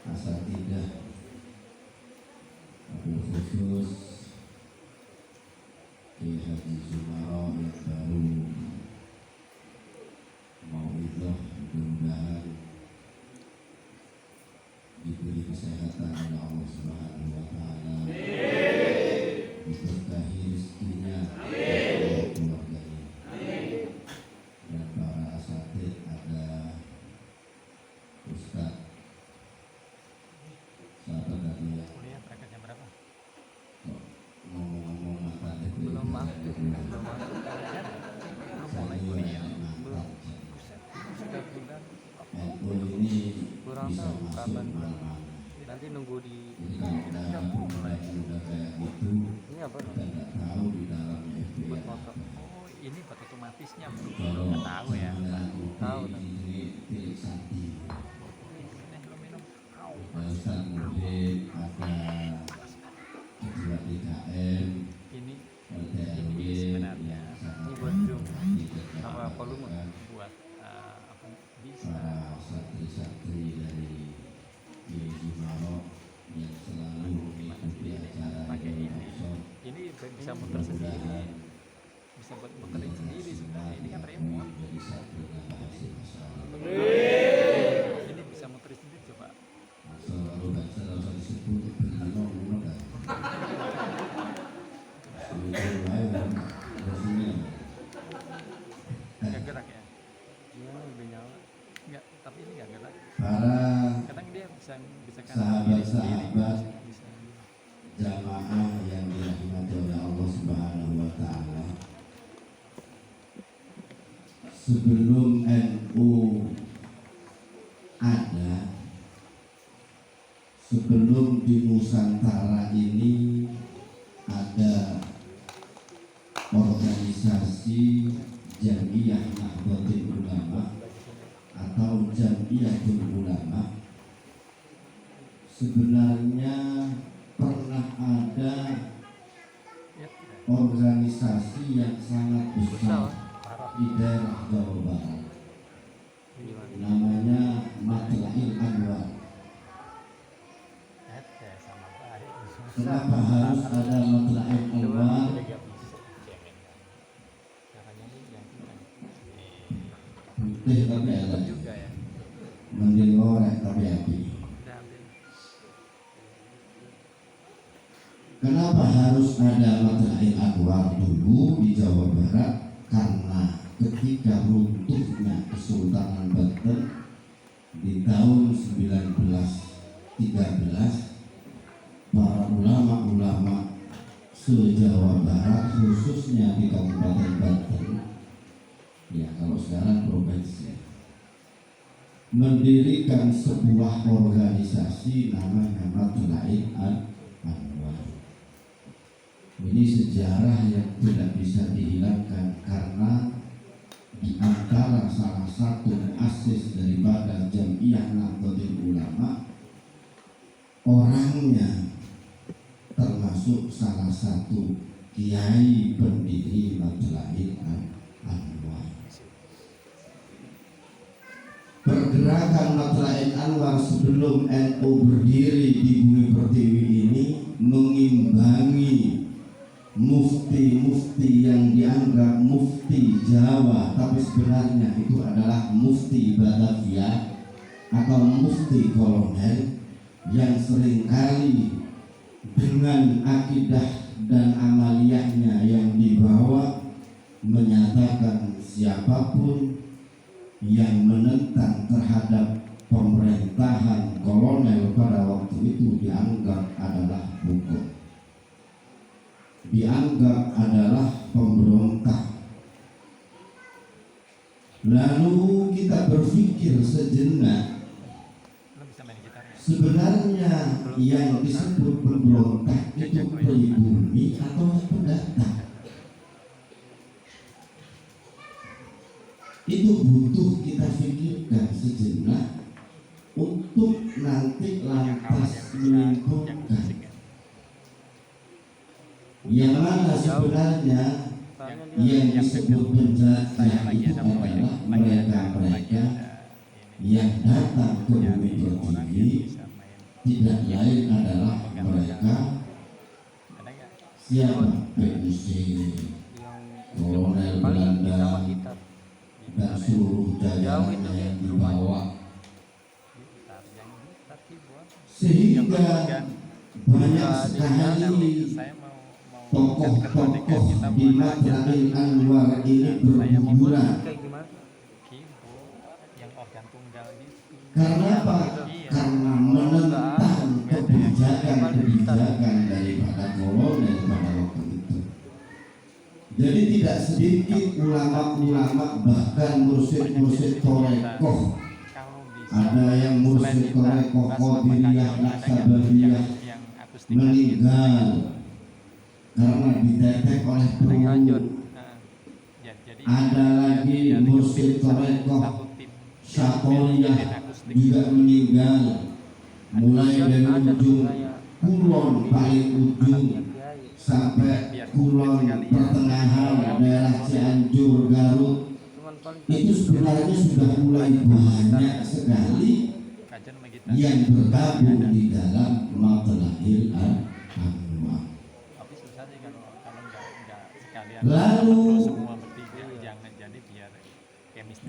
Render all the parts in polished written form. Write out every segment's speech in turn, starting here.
Asatidah Abil khusus Kiai Haji Sumaro yang baru mauidhah, mudah-mudahan diberi kesehatan oleh Allah Subhanahu wa Ta'ala, diberkahi rezekinya, keluarganya, dan para asatid. Ada Ustaz siapa tadi ya? Kuliah berangkat jam berapa? Ngomong-ngomong mata Belum masuk mulai kuliah belum. Sudah bulan ini kurang bisa tahu masuk kapan. mana. Nanti nunggu di Jadi kalau udah kayak gitu, ini apa? kita nggak tahu di dalamnya Buat FBI motor. Oh ini buat otomatisnya bro. kalau Nggak tahu ya. Tahu. pilih santi. Ini belum minum. Au. Ustaz Muhid, ada ketua DKM, Ini LTRW sebenarnya yang sangat ini buat Zoom dikerjakan sama volume buat apa bisa. para santri-santri dari Kiai Sumaro yang selalu mengikuti acara Pakai ini. Ramadan. Ini bisa muter sendiri. Bisa buat muterin sendiri sebenarnya. Ini kan remote. Jadi satu bahasa masalah. Ini bisa muterin sendiri coba. Selalu baca usah disebut berlima umur kan. Itu lain resminya. Nggak gerak ya? Iya lebih nyala. Nggak, tapi ini nggak gerak. Para Kadang dia bisa kan sahabat-sahabat bisa. jamaah yang dirahmati oleh Allah Subhanahu wa Ta'ala, sebelum NU ada, sebelum di Nusantara ini ada organisasi Jamiyah Nahdlatul Ulama atau Jamiyatul Ulama, sebenarnya pernah ada Ya, organisasi yang sangat besar di daerah Jawa Barat, namanya Matla'il Anwar. sama baik. Kenapa harus ada Matla'il Anwar? Caranya ini yang Putih tapi ada, juga ya. mending ngorek tapi api. Udah ambil. Kenapa harus ada Matla'il Anwar dulu di Jawa Barat? Karena ketika runtuhnya Kesultanan Banten di tahun 1913, para ulama-ulama se-Jawa Barat, khususnya di Kabupaten Banten, ya kalau sekarang provinsi, mendirikan sebuah organisasi namanya Matla'il Anwar. Ini sejarah yang tidak bisa dihilangkan, karena di antara salah satu muassis daripada Jamiyah Nahdlatul Ulama, orangnya termasuk salah satu kiai pendiri Matla'il Anwar. Pergerakan Matla'il Anwar sebelum NU berdiri di Bumi Pertiwi ini mengimbangi mufti-mufti yang dianggap mufti Jawa, tapi sebenarnya itu adalah mufti Batavia atau mufti kolonel, yang seringkali dengan akidah dan amaliyahnya yang dibawa menyatakan siapapun yang menentang terhadap pemerintahan kolonel pada waktu itu dianggap adalah hukum, dianggap adalah pemberontak. Lalu kita berpikir sejenak, Lo bisa main gitar ya? sebenarnya yang disebut pemberontak itu pribumi atau pendatang? Itu butuh kita pikirkan sejenak untuk nanti lantas menyimpulkan yang mana sebenarnya yang disebut penjajah itu adalah mereka-mereka yang datang ke bumi pertiwi, tidak lain adalah mereka siapa? PUC, kolonel Belanda dan seluruh jajarannya yang dibawa, sehingga banyak sekali tokoh-tokoh di Madrail Anwar ini berguguran. Karena apa? Karena menentang kebijakan-kebijakan daripada kolonel pada waktu itu. Jadi tidak sedikit ulama-ulama bahkan mursyid-mursyid torekoh, ada yang mursyid torekoh Qadiriyah, Naksabandiyah meninggal karena ditetek oleh peluru. Ada lagi mursyid torekoh Syatoliyah juga meninggal, mulai dari ujung kulon paling ujung sampai kulon pertengahan daerah Cianjur, Garut. Itu sebenarnya sudah mulai banyak sekali yang bergabung di dalam Madrail Anwar. Lalu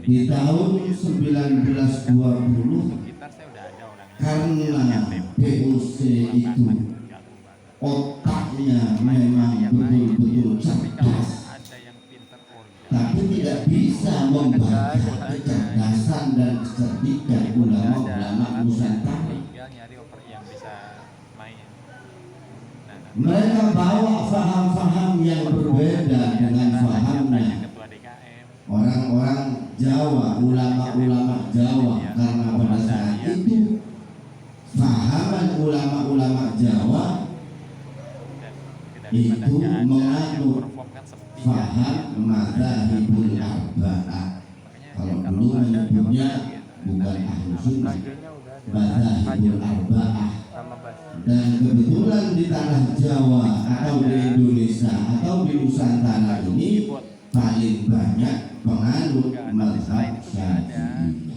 di tahun 1920 karena PUC itu otaknya memang betul-betul cerdas, tapi tidak bisa membaca kecerdasan dan kecerdikan ulama-ulama Nusantara. Mereka bawa faham-faham yang berbeda dengan fahamnya orang-orang Jawa, ulama-ulama Jawa, karena pada saat itu fahaman ulama-ulama Jawa itu menganut faham madzhabul arba'ah. Kalau dulu menyebutnya bukan ahlu sunnah, madzhabul arba'ah. Dan kebetulan di tanah Jawa atau di Indonesia atau di Nusantara ini paling banyak penganut mazhab Syafi'i.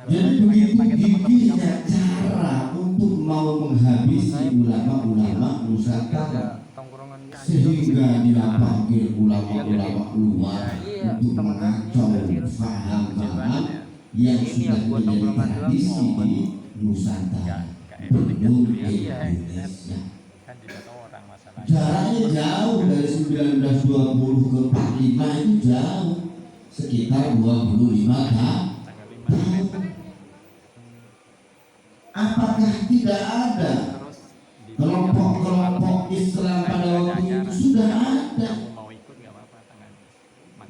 Jadi begitu gigihnya cara untuk mau menghabisi ulama-ulama Nusantara, sehingga dia panggil ulama-ulama luar untuk mengacau faham-faham yang sudah menjadi tradisi di Nusantara belum Indonesia. Jaraknya jauh dari 1920 ke 45 itu jauh, sekitar 25 tahun. Apakah tidak ada kelompok-kelompok Islam pada waktu itu? Sudah ada.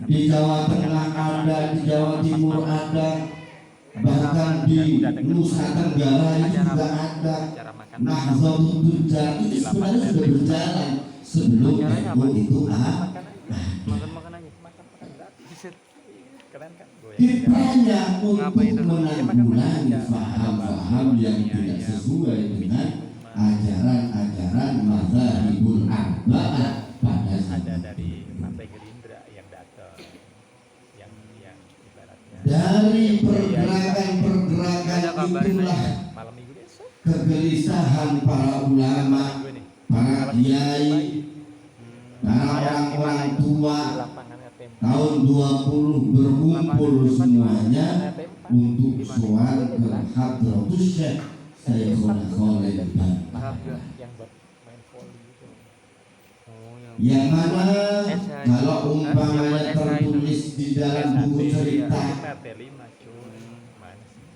Di Jawa Tengah ada, di Jawa Timur ada, bahkan di Nusa Tenggara itu juga ada. Nahdlatul Tujjar itu sebenarnya sudah berjalan sebelum NU itu kiprahnya untuk menanggulangi faham-faham yang tidak sesuai dengan ajaran-ajaran madzhabul arba'ah pada zaman dari Partai Gerindra yang datang, yang ibaratnya dari pergerakan-pergerakan itulah kegelisahan para ulama, para kiai, para orang-orang tua tahun 20 berkumpul semuanya untuk soal ke Hadratus Syekh Syekhul Khalid yang mana kalau umpamanya tertulis di dalam buku cerita,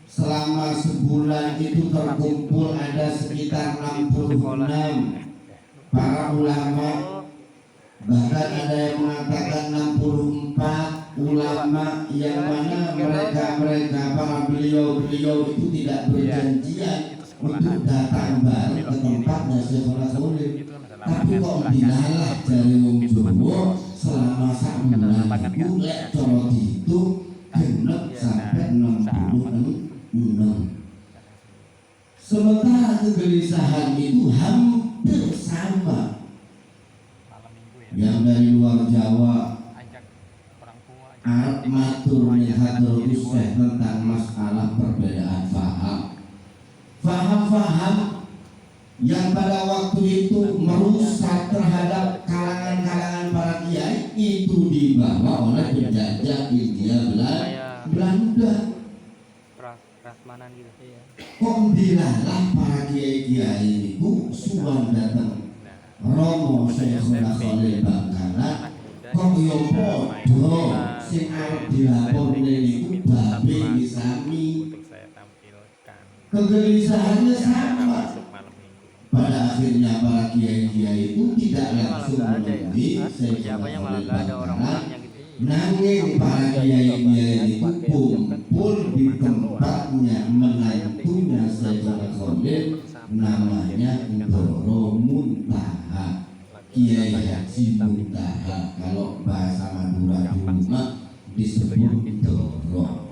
selama sebulan itu terkumpul ada sekitar 66 para ulama Bahkan ada yang mengatakan 64 ulama yang mana mereka para beliau itu tidak berjanjian untuk datang bareng ke tempatnya Syekhul Khalil. Tapi kok dilalah dari wong Jawa selama sak bulan itu lek cara dihitung genep sampai 66. Sementara kegelisahan itu hampir sama. Yang dari luar Jawa Arab matur hadratus Syekh tentang masalah perbedaan faham yang pada waktu itu merusak terhadap kalangan-kalangan para kiai itu dibawa oleh penjajah India Belanda. Kok dilalah para kiai-kiai itu suwan datang Romo Syekhul Khalil Bangkalan kok yo padha sing arep dilapurne niku babe sami. Kegelisahannya sama. Pada akhirnya para kiai-kiai itu tidak langsung menemui Syekhul Khalil Bangkalan. Nanging para kiai-kiai itu kumpul di tempatnya menantunya Syekhul Khalil namanya Ndoro Muntaha, Kiai Haji Muntaha. Kalau bahasa Madura dulu mah disebut Ndoro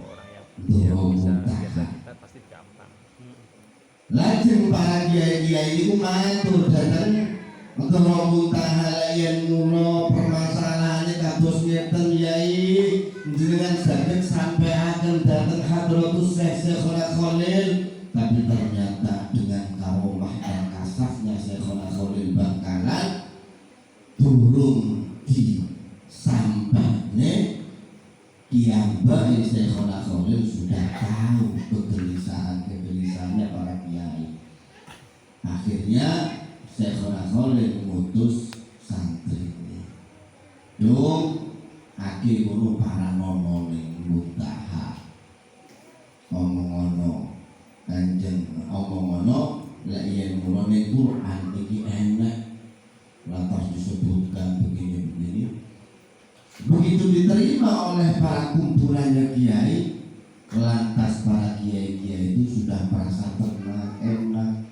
Muntaha. Lajeng para kiai-kiai itu matur datang Ndoro Muntaha yen mulo permasalahannya kados ngeten yai jenengan saged sampaiaken dhateng Hadratus Syekh Syekhul Khalil. Tapi ternyata dengan karomah dan kasafnya Syekhul Khalil Bangkalan durung disampaikan kiambai Syekhul Khalil sudah tahu kegelisahannya para kiai. Akhirnya Syekhul Khalil mengutus santri ini yung aki guru para nono Muntaha omong-ono Kanjeng omong-ono lek yen mulane Quran iki enak lantas disebutkan begini-begini. Begitu diterima oleh para kumpulannya kiai, lantas para kiai-kiai itu sudah merasa tenang, enak.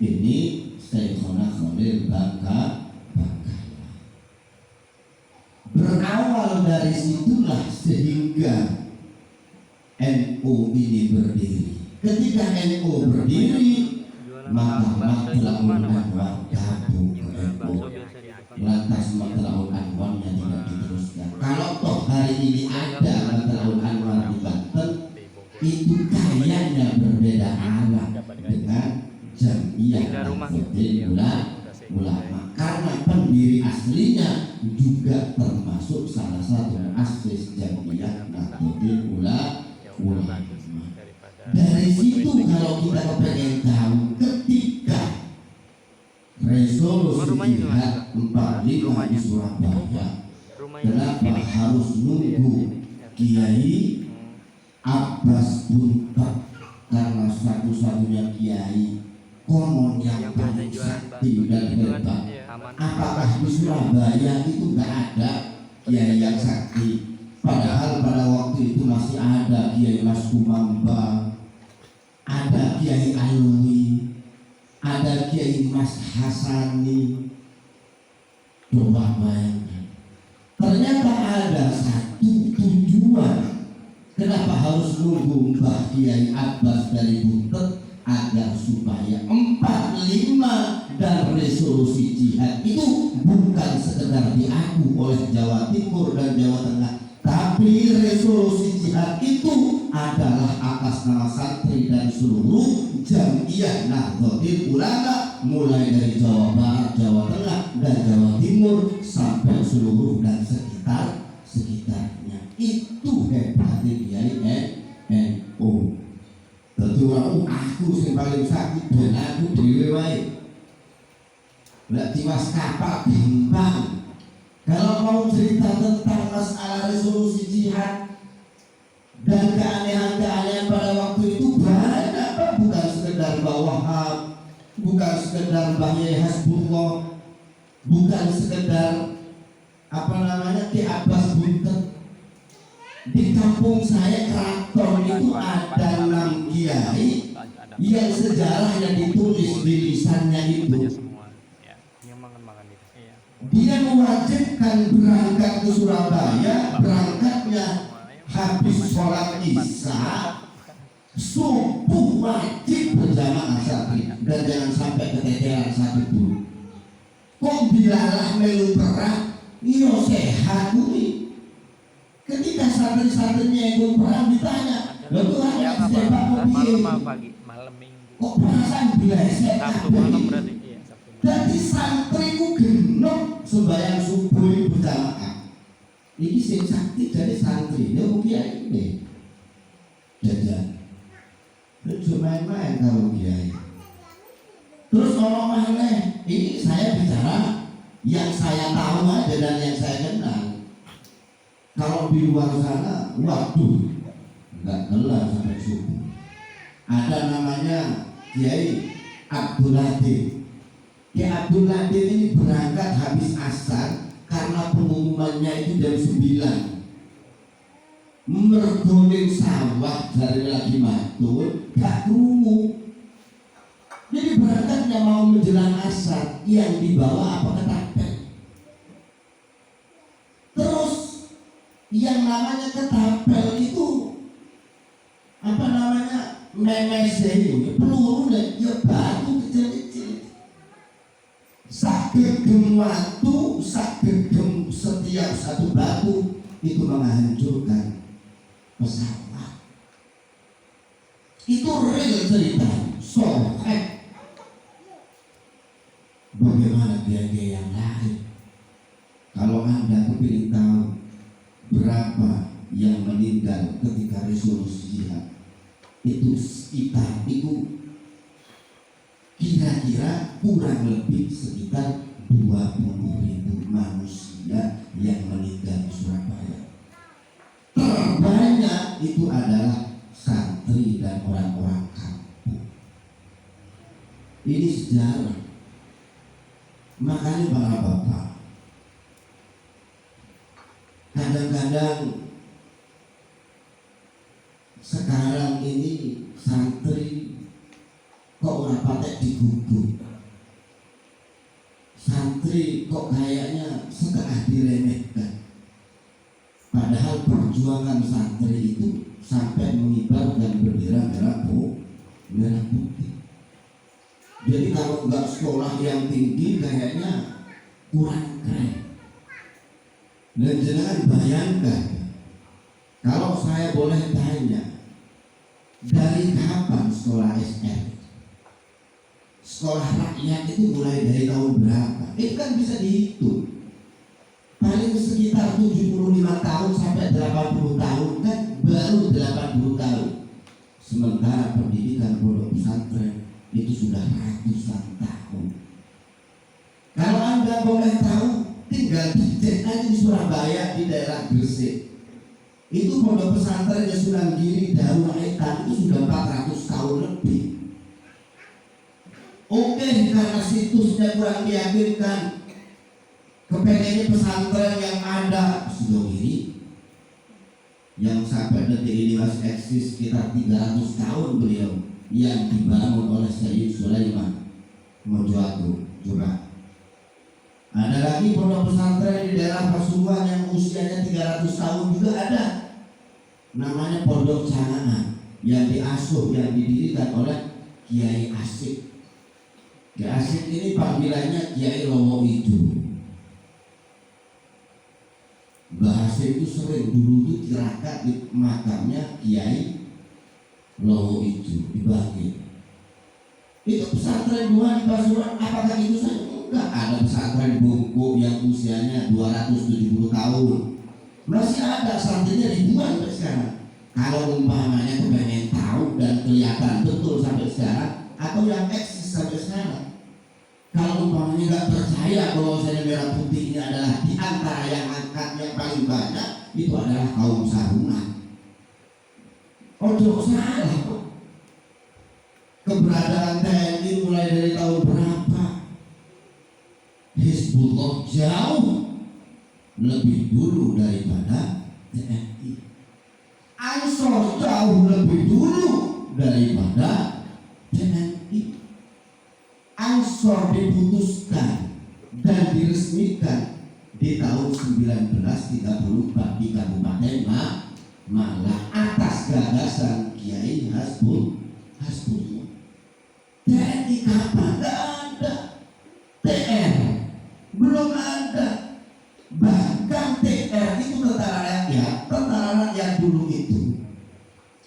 Ini Syekhul Khalil Bangkalan. Berawal dari situlah sehingga NU ini berdiri. Ketika NU berdiri, maka Matla'ul Anwar gabung ke NU. Lantas Matla'ul Anwarnya tidak diteruskan. Kalau toh hari ini ada Matla'ul Anwar di Banten, itu kayaknya berbeda alam dengan Jamiah Nahdlatul Ulama. Karena pendiri aslinya juga termasuk salah satu muassis Jamiah Nahdlatul Ulama. Dari situ kalau kita pengen tahu ketika resolusi jihad 45 di Surabaya, kenapa harus nunggu Kiai Abbas Buntak? Karena satu-satunya kiai konon yang paling sakti dan hebat. Apakah di Surabaya itu nggak ada kiai yang sakti? Padahal pada waktu itu masih ada Kiai Mas Kumamba, ada Kiai Alwi, ada Kiai Mas Hasani. Coba bayangkan, ternyata ada satu tujuan. Kenapa harus nunggu Mbah Kiai Abbas dari Buntet agar supaya 45 dan resolusi jihad itu bukan sekedar diaku oleh Jawa Timur dan Jawa Tengah, tapi resolusi jihad itu adalah atas nama santri dan seluruh Jamiah Nahdlatul Ulama, mulai dari Jawa Barat, Jawa Tengah, dan Jawa Timur sampai seluruh dan sekitarnya. Itu hebatnya Kiai NU. Tentu aku yang paling sakit dan aku dewe wae. Lek tiwas kapal bimbang. Kalau mau cerita tentang masalah resolusi jihad dan keanehan-keanehan pada waktu itu banyak, bukan sekedar Mbah Wahab, bukan sekedar Mbah Yai Hasbullah, bukan sekedar apa namanya Ki Abbas Buntet. Di kampung saya Keraton itu ada 6 kiai yang sejarahnya ditulis di lisannya itu. semua ya yang makan itu iya. Dia mewajibkan berangkat ke Surabaya, berangkatnya habis sholat isya, subuh wajib berjamaah santri dan jangan sampai keteteran satu pun. Kok bilalah melu perang, iyo sehat kuwi. Ketika santri-santrinya yang perang ditanya, lalu ada ditembak mobil. Malam minggu. Kok perasaan blesek Sabtu malam berarti iya Sabtu malam. Jadi santriku genep sembahyang subuh berjamaah. Ini sing sakti dari santri, dia kiai ini. Jajan. Lu main-main kalau kiai. Terus ngomong mana? Ini saya bicara yang saya tahu aja dan yang saya kenal. Kalau di luar sana, waduh, nggak kelar sampai subuh. Ada namanya Kiai Abdul Latif. Kiai Abdul Latif ini berangkat habis asar karena pengumumannya itu jam 9. Mergoning sawah dari lagi matur, gak krungu. Jadi berangkatnya mau menjelang asar, yang dibawa apa ketapel. Terus yang namanya ketapel itu apa namanya memes itu peluru dan ya batu kecil-kecil. Sagegem watu, sagegem setiap satu batu itu menghancurkan pesawat. Itu real cerita, sohek. Bagaimana dia yang lain? Kalau Anda kepingin tahu berapa yang meninggal ketika resolusi jihad, itu kita itu kira-kira kurang lebih sekitar 20.000 manusia yang meninggal di Surabaya. Terbanyak itu adalah santri dan orang-orang kampung. Ini sejarah. Makanya para bapak, kadang-kadang sekarang ini santri kok ora patek digugur. Santri kok kayaknya setengah diremehkan. Padahal perjuangan santri itu sampai mengibarkan bendera merah putih. Jadi kalau nggak sekolah yang tinggi kayaknya kurang keren. Dan jangan bayangkan, kalau saya boleh tanya, dari kapan sekolah SR? Sekolah rakyat itu mulai dari tahun berapa? Itu kan bisa dihitung. Paling sekitar 75 tahun sampai 80 tahun kan baru 80 tahun. Sementara pendidikan pondok pesantren itu sudah ratusan tahun. Kalau Anda boleh tahu, tinggal dicek aja di Surabaya di daerah Gresik. Itu pondok pesantrennya Sunan Giri Darul Aitan itu sudah 400 tahun lebih. Oke, karena situsnya kurang meyakinkan, kepengennya pesantren yang ada Sunan Giri yang sampai detik ini masih eksis sekitar 300 tahun beliau, yang dibangun oleh Sayyid Sulaiman Mojoagung. Coba ada lagi pondok pesantren di daerah Pasuruan yang usianya 300 tahun juga ada, namanya Pondok Canaan, yang diasuh, yang didirikan oleh Kiai Asik. Kiai Asik ini panggilannya Kiai Lowo Ijo. Mbah Asik itu sering dulu itu tirakat di makamnya Kiai Lowo Ijo dibagi. Itu pesantren dua di Pasuruan, apakah itu saja? Enggak, ada pesantren Bungkuk yang usianya 270 tahun. Masih ada santrinya ribuan sampai sekarang. Kalau umpamanya kepengen tahu dan kelihatan betul sampai sekarang, atau yang eksis sampai sekarang. Kalau umpamanya nggak percaya bahwa merah putih ini adalah di antara yang angkat yang paling banyak, itu adalah kaum sarungan. Ojo salah. Keberadaan TNI mulai dari tahun berapa? Hizbullah jauh lebih dulu daripada TNI. Ansor jauh lebih dulu daripada TNI. Ansor diputuskan dan diresmikan di tahun 1934 di Kabupaten Malang atas gagasan Kiai Hasbullah. TNI kapan? Tidak ada. TR belum ada. Bahkan TR itu tentara rakyat dulu itu.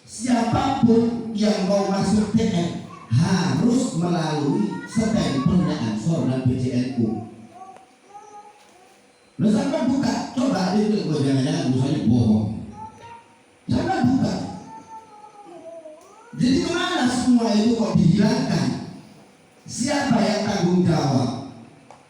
Siapapun yang mau masuk TR harus melalui stempelnya Ansor dan PCNU. Nah, sampai buka, coba itu jangan-jangan misalnya bohong. Jangan buka. Jadi kemana semua itu kok dihilangkan? Siapa yang tanggung jawab?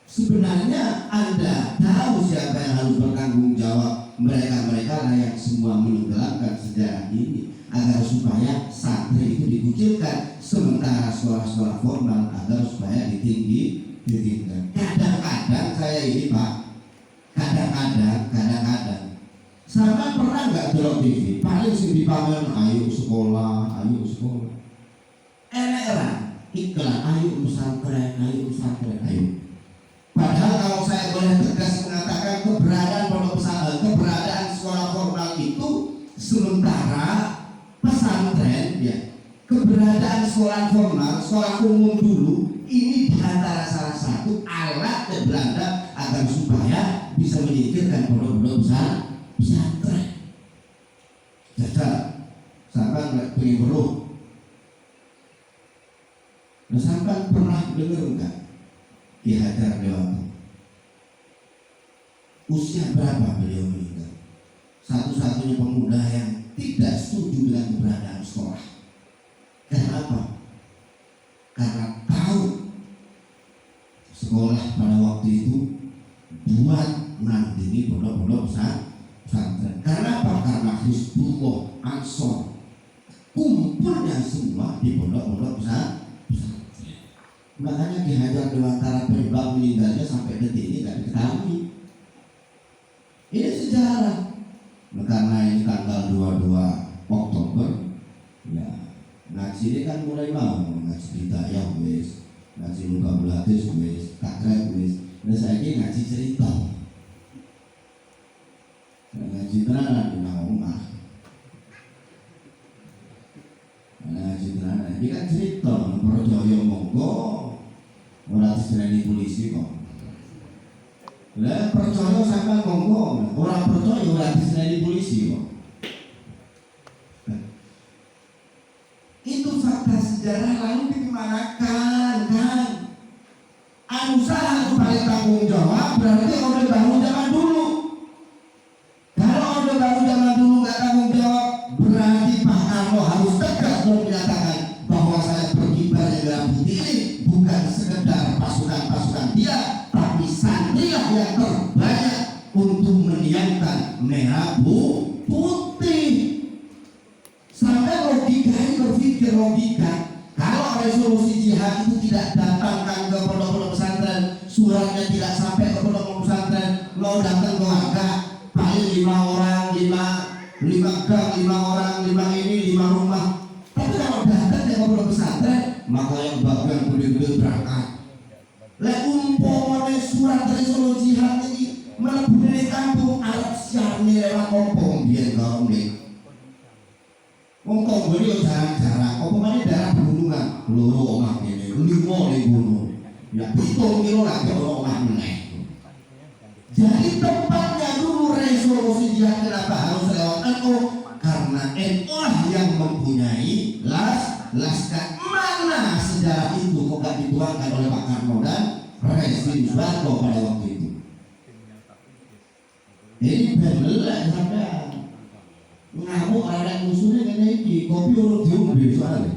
Sebenarnya Anda tahu siapa yang harus bertanggung jawab. Mereka-mereka lah yang semua menenggelamkan sejarah ini agar supaya santri itu dikucilkan, sementara sekolah-sekolah formal agar supaya ditinggikan. Kadang-kadang saya ini Pak, kadang-kadang sama pernah nggak delok TV paling sing dipamer ayo sekolah. Enak iklan ayo pesantren. Padahal kalau saya boleh tegas mengatakan keberadaan sekolah formal itu sementara pesantren ya, keberadaan sekolah formal, sekolah umum dulu ini diantara salah satu alat Belanda agar supaya bisa menyingkirkan pondok-pondok pesantren. Jajal sampai pengen beruh. Nah, sampai pernah dengar enggak Ki Hajar Dewantara? Usia berapa beliau meninggal? Satu-satunya pemuda yang tidak setuju dengan keberadaan sekolah. Kenapa? Karena tahu sekolah pada waktu itu buat nandingi pondok-pondok pesantren. Karena apa? Karena Hizbullah, Ansor kumpulnya semua di pondok-pondok pesantren. Makanya Ki Hajar Dewantara penyebab meninggalnya sampai detik ini tidak diketahui. Ini sejarah. Nah, karena ini tanggal 22 Oktober ya, ngaji ini kan mulai mau ngaji hidayah wis, ngaji muka belatis wis, takrib wis. Nah, saya ini ngaji cerita. Ngaji tenanan di omah. Ngaji tenanan ini kan cerita, percaya monggo ora disereni polisi kok. Lah percaya sampean monggo, ora percaya ora disereni polisi kok. Itu fakta sejarah lalu dikemanakan kan? Usaha supaya tanggung jawab berarti Orde Baru zaman dulu. Kalau Orde Baru zaman dulu nggak tanggung jawab, berarti Pak Karno harus tegas dan menyatakan bahwa saya berkibar di dalam putih ini bukan sekedar pasukan-pasukan dia, tapi santri yang terbanyak untuk mendiamkan merah putih. Sampai logika ini berpikir logika. Kalau resolusi jihad itu tidak datangkan ke pondok-pondok pesantren, suratnya tidak sampai ke pondok-pondok pesantren, lo datang ke warga paling 5 orang, 5 gang, 5 orang, 5 ini, 5 rumah. Tapi kalau datang ke pondok pesantren, maka yang bagian gede-gede berangkat. Lek umpamane surat resolusi jihad ini mlebu dari kampung Arab siarne lewat kompong biyen karo mriki. Wong Kongo ini jarang-jarang, apa mana daerah pegunungan, loro omah ini, 5 ning gunung, ya 7 kilo lagi ono omah meneh. Jadi tempatnya dulu resolusi jihad kenapa harus lewat NU? Karena NU yang mempunyai laskar. Mana sejarah itu kok gak dituangkan oleh Pak Karno dan Presiden Soeharto pada waktu itu? Ini bener sampai ngamuk ada musuhnya kene iki kopi urut diombe soalnya.